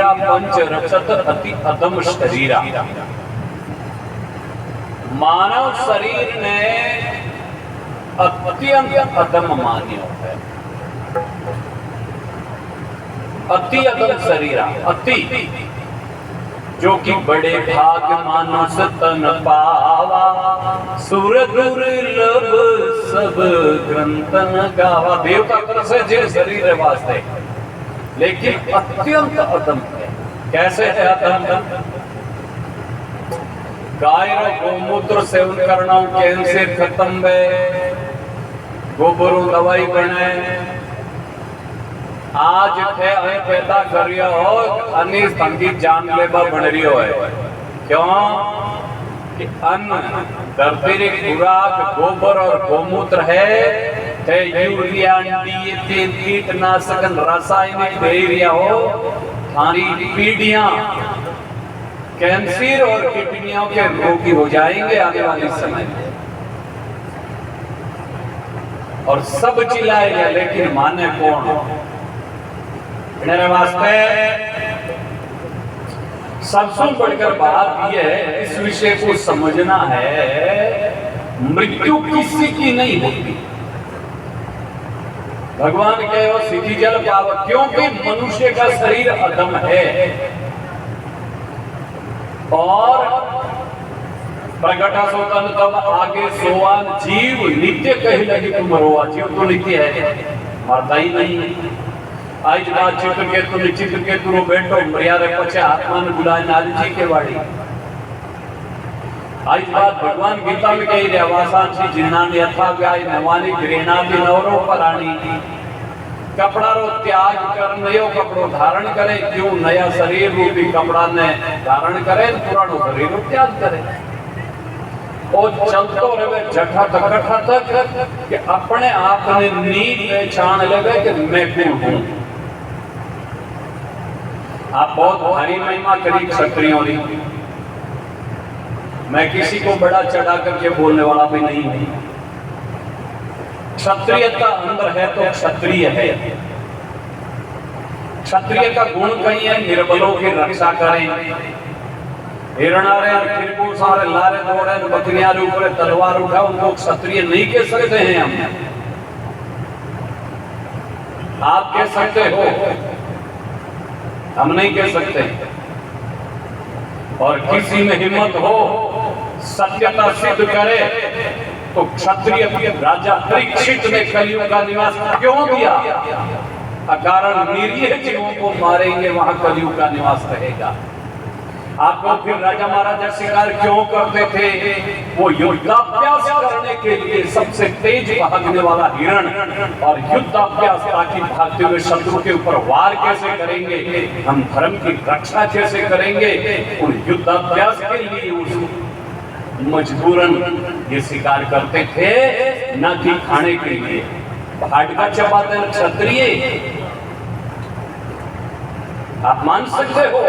शरीरा पंच रक्षत अति अदम शरीरा। मानव शरीर ने अत्यंत अदम मान्यो है। अति अदम शरीरा, अति जो कि बड़े भाग मानुष तन पावा, सुर दुर्लभ सब ग्रंथन गावा। देवता कर से जे शरीर वास्ते, लेकिन अत्यंत अदम है। कैसे है अदम? गाय रो गोमूत्र सेवन करना कैंसर खत्म है, गोबरो दवाई बने। आज थे पैदा करियो हो अनिस संगीत जानलेवा बन रही है। क्यों कि अन्न धरती री खुराक गोबर और गोमूत्र है, ते यूरिया डीएपी कीटनाशक रासायनिक दे रिया हो। थारी पीढ़ियां कैंसर और किडनियों के रोगी हो जाएंगे आने वाले समय में। और सब चिल्लाएंगे, लेकिन माने कौन? मेरे वास्ते सबसे बढ़कर बात यह है, इस विषय को समझना है, मृत्यु किसी की नहीं होती। भगवान कहे वो सिद्धि जल पाव, क्योंकि मनुष्य का शरीर अदम है। और प्रगटा सोतन तब आगे सोवान जीव नित्य कही लगी तुम रोआ। जीव तो नित्य है, मरता ही नहीं। आज बात चित्रकेतु ने चित्रकेतु रो बैठो मर्यादा पछे आत्मा ने बुलाए नारी जी के वाड़ी। आज बात भगवान गीता में कही रे वासांसी जिन्नानी अथा गाय नवानी ग्रेनाती नवरो पराणी। कपड़ा रो त्याग कर नयो कपड़ो धारण करे, क्यों नया शरीर रूपी कपड़ा ने धारण करे, पुरानो शरीर रो त्याग करे। और चलतो रहे जठा तकठा तक कि अपने आप ने नींद पहचान लेवे कि मैं कौन हूं। आप बहुत भारी महिमा करी क्षत्रियों की। मैं किसी को बड़ा चढ़ा करके बोलने वाला भी नहीं हूं। क्षत्रियता अंदर है तो क्षत्रिय है। क्षत्रिय का गुण कहीं है निर्बलों की रक्षा करें। हिरणारे फिरकू सारे लारे दौड़े बकरियां ऊपर तलवार उठा, उनको क्षत्रिय नहीं कह सकते हैं हम। आप कह सकते हो, हम नहीं कह सकते। और किसी में हिम्मत हो सत्यता सिद्ध करे तो क्षत्रिय राजा परीक्षित ने कलयुग का निवास क्यों दिया? अकारण निरीह जीवों को मारेंगे, वहां कलयुग का निवास रहेगा। आपको फिर राजा महाराजा शिकार क्यों करते थे? वो युद्धाभ्यास करने के लिए सबसे तेज भागने वाला हिरण, और युद्धाभ्यास ताकि भागते हुए शत्रु के ऊपर वार कैसे करेंगे, हम धर्म की रक्षा कैसे करेंगे, उन युद्धाभ्यास के लिए उस मजबूरन ये शिकार करते थे, न कि खाने के लिए। भाटका चबाते क्षत्रिय आप मान सकते हो।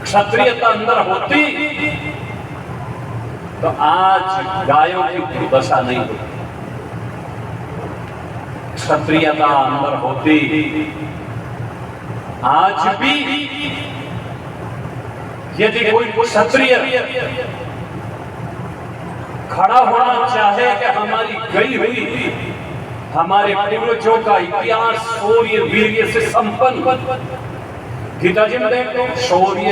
क्षत्रियता अंदर होती तो आज गायों की दुर्दशा नहीं होती। क्षत्रियता अंदर होती आज भी यदि कोई क्षत्रिय खड़ा होना चाहे कि हमारी गई हुई हमारे पूर्वजों का इतिहास शौर्य वीर्य से संपन्न, गीता जी में देखो शौर्य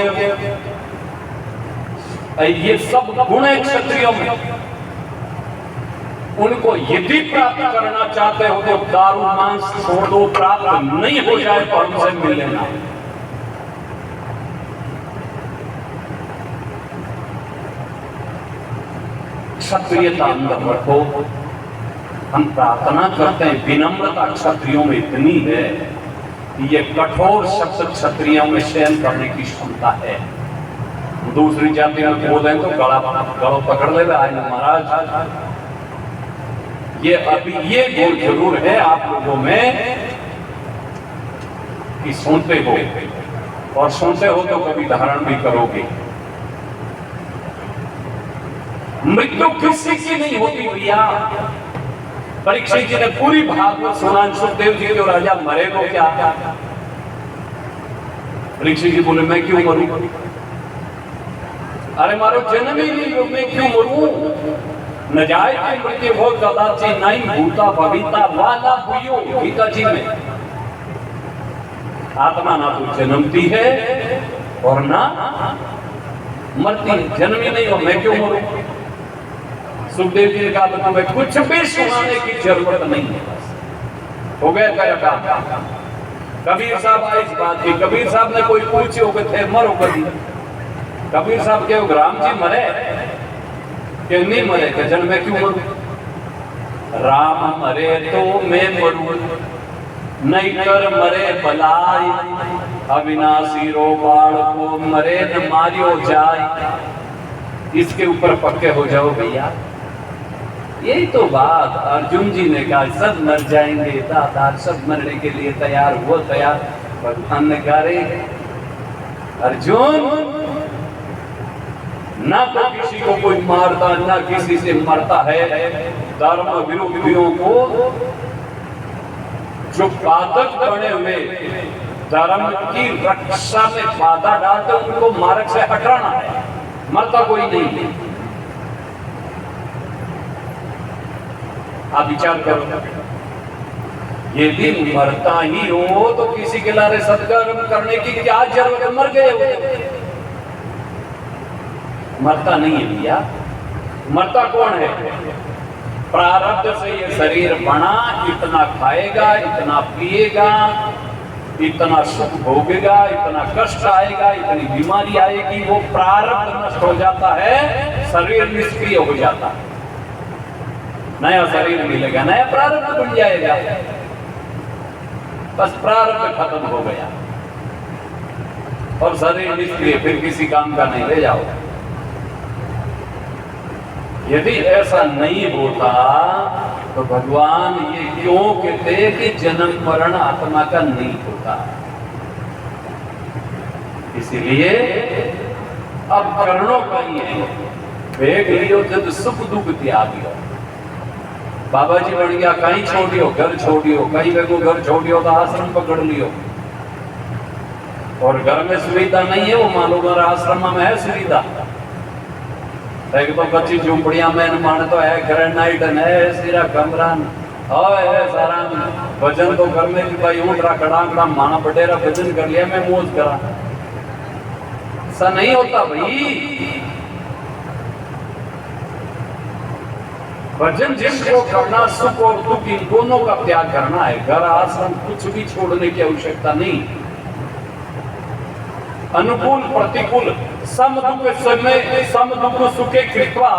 ये सब गुण है क्षत्रियों में, उनको यदि प्राप्त करना चाहते हो तो दारू मांस छोड़ दो, प्राप्त नहीं हो जाए तो हमसे मिल लेना। क्षत्रियता अंदर रखो। हम प्रार्थना करते हैं, विनम्रता क्षत्रियों में इतनी है कि ये कठोर शब्द क्षत्रियों में सहन करने की क्षमता है। दूसरी जाति में बोले तो गला पकड़ ले आए महाराज। ये अभी ये गुण जरूर है आप लोगों में कि सुनते हो, और सुनते हो तो कभी धारण भी करोगे। मृत्यु किसी की नहीं होती भैया। परीक्षित जी ने पूरी भागवत सुना, सुखदेव जी जो राजा मरे को क्या, परीक्षित जी बोले मैं क्यों मरूं? अरे मारो जन्म ही नहीं हो, मैं क्यों मरूं? न जाए की मृत्यु हो कदाचि नहीं भूता भविता वाला भूयो। गीता जी में आत्मा ना तो जन्मती है और ना मरती है। जन्म ही नहीं हो, मैं क्यों मरूं? सुखदेव जी ने कहा तुम्हें कुछ भी सुनाने की जरूरत नहीं है, हो गया तेरा काम। कबीर साहब आए इस बात की, कबीर साहब ने कोई पूछे हो थे मरो कभी? कबीर साहब के राम जी मरे कि नहीं मरे? कि जन मैं क्यों मरूं? राम मरे तो मैं मरूं, नहीं कर मरे बलाई, अविनाशी रो बाण को मरे न मारियो जाए। इसके ऊपर पक्के हो जाओ भैया। यही तो बात अर्जुन जी ने कहा, सब मर जाएंगे दादा, सब मरने के लिए तैयार हुआ तैयार। भगवान ने कहा रे अर्जुन, ना तो किसी को कोई मारता ना किसी से मरता है। धर्म विरोधियों को जो बाधक बने हुए धर्म की रक्षा में बाधा डालते उनको मार्ग से हटाना है, मरता कोई नहीं। आप विचार करो, यदि मरता ही हो तो किसी के लारे सत्कर्म करने की क्या जरूरत? मर गए हो, मरता नहीं है भैया। मरता कौन है? प्रारब्ध से ये शरीर बना, इतना खाएगा, इतना पिएगा, इतना सुख भोगेगा, इतना कष्ट आएगा, इतनी बीमारी आएगी। वो प्रारब्ध नष्ट हो जाता है, शरीर निष्क्रिय हो जाता है, नया शरीर मिलेगा, नया प्रारब्ध बन जाएगा। बस प्रारब्ध खत्म हो गया और शरीर निष्क्रिय, फिर किसी काम का नहीं, ले जाओ। यदि ऐसा नहीं होता तो भगवान ये क्यों कहते कि जन्म मरण आत्मा का नहीं होता? इसीलिए अब करणों का ही है, वेग लियो जब सुख दुख त्यागियो। बाबा जी बन गया, कहीं छोड़ियो घर छोड़ियो, कहीं वेगो घर छोड़ियो तो आश्रम पकड़ लियो। और घर में सुविधा नहीं है, वो मान लो मेरा आश्रम में है सुविधा। एक तो कच्ची झूपड़ियां में माने तो है, ग्रेनाइट है, सिरा कमरा है सारा। भजन तो घर में भी भाई ऊँटरा कड़ा माना बटेरा भजन कर लिया, मैं मौज करा। ऐसा नहीं होता भाई। भजन जिसको करना, सुख और दुख इन दोनों का त्याग करना है। घर आश्रम कुछ भी छोड़ने की आवश्यकता नहीं। अनुकूल प्रतिकूल सम दुख समय, सम दुख सुखे कृपा,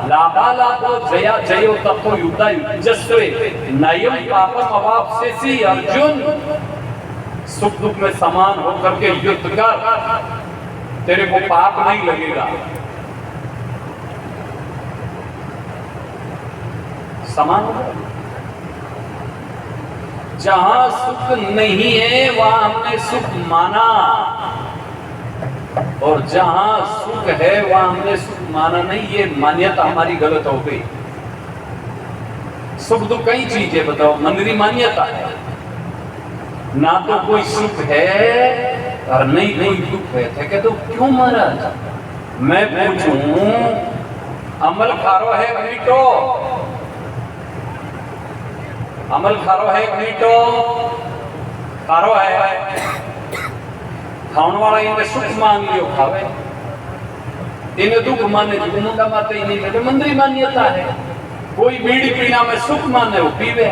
लाभालाभो जया जयो तपो युद्धा युजस्वे, नयम पापम अवाप्स्यसि। अर्जुन, सुख दुख में समान होकर के युद्ध कर, तेरे को पाप नहीं लगेगा। समान होगा। जहां सुख नहीं है वहां हमने सुख माना, और जहां सुख है वहां हमने सुख माना नहीं। ये मान्यता हमारी गलत हो गई। सुख दुख कई चीज है, बताओ, मंदिरी मान्यता है। ना तो कोई सुख है और नहीं कोई दुख है। थे तो क्यों महाराज? मैं पूछूं, अमल खारो है मीठो, अमल खारो है मीठो, खारो है। खाने वाला इन्हें सुख मान लियो खावे, इन्हें दुख माने दुख का माते ही नहीं। मंदिरी मान्यता है। कोई बीड़ी पीना में सुख माने वो पीवे,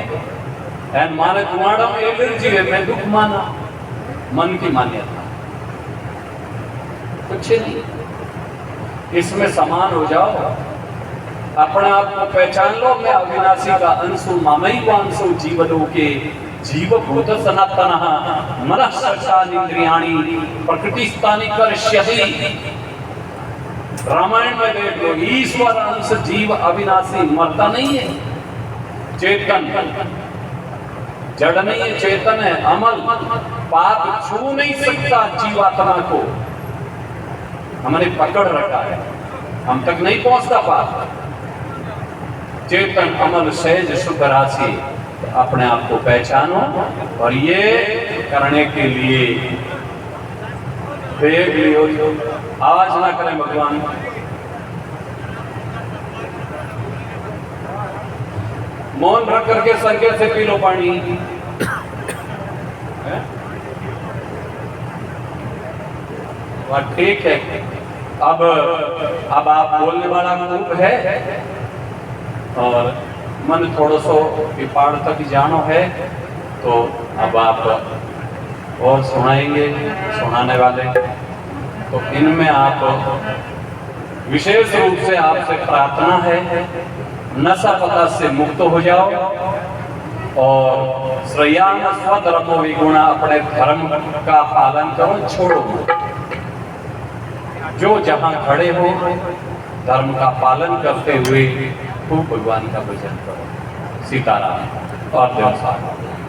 एन माने तुम्हारा में एलर्जी है मैं दुख माना। मन की मान्यता कुछ नहीं। इसमें समान हो जाओ, अपने आप को पहचान लो। मैं अविनाशी का अंशु, मामई वांशु जीवलोके, जीवभूत सनातनः मनः सर्वाणीन्द्रियाणि प्रकृतिस्थानि करिष्यति। रामायण में देख लो, ईश्वर अंश जीव अविनाशी, मरता नहीं है, चेतन, जड़ नहीं है, चेतन है, अमल। पाप छू नहीं सकता जीवात्मा को, हमने पकड़ रखा है, हम तक नहीं पहुंचता पाप। चेतन, अमल, सहज, शुद्ध राशि। अपने आप को पहचानो, और ये करने के लिए देख लियो, आवाज ना करें भगवान। मौन रख करके संज्ञा से पी लो पानी। ठीक है, अब आप बोलने वाला खूब है और मन थोड़ा सो पिपाड़ तक जानो है, तो अब आप और सुनाएंगे सुनाने वाले। तो इनमें आप विशेष रूप से आपसे प्रार्थना है, नशा पता से मुक्त हो जाओ और श्रेयान स्वधर्मो विगुणा, अपने धर्म का पालन करो, छोड़ो। जो जहां खड़े हो धर्म का पालन करते हुए खूब भगवान का भजन करो। सीताराम और देव साहब।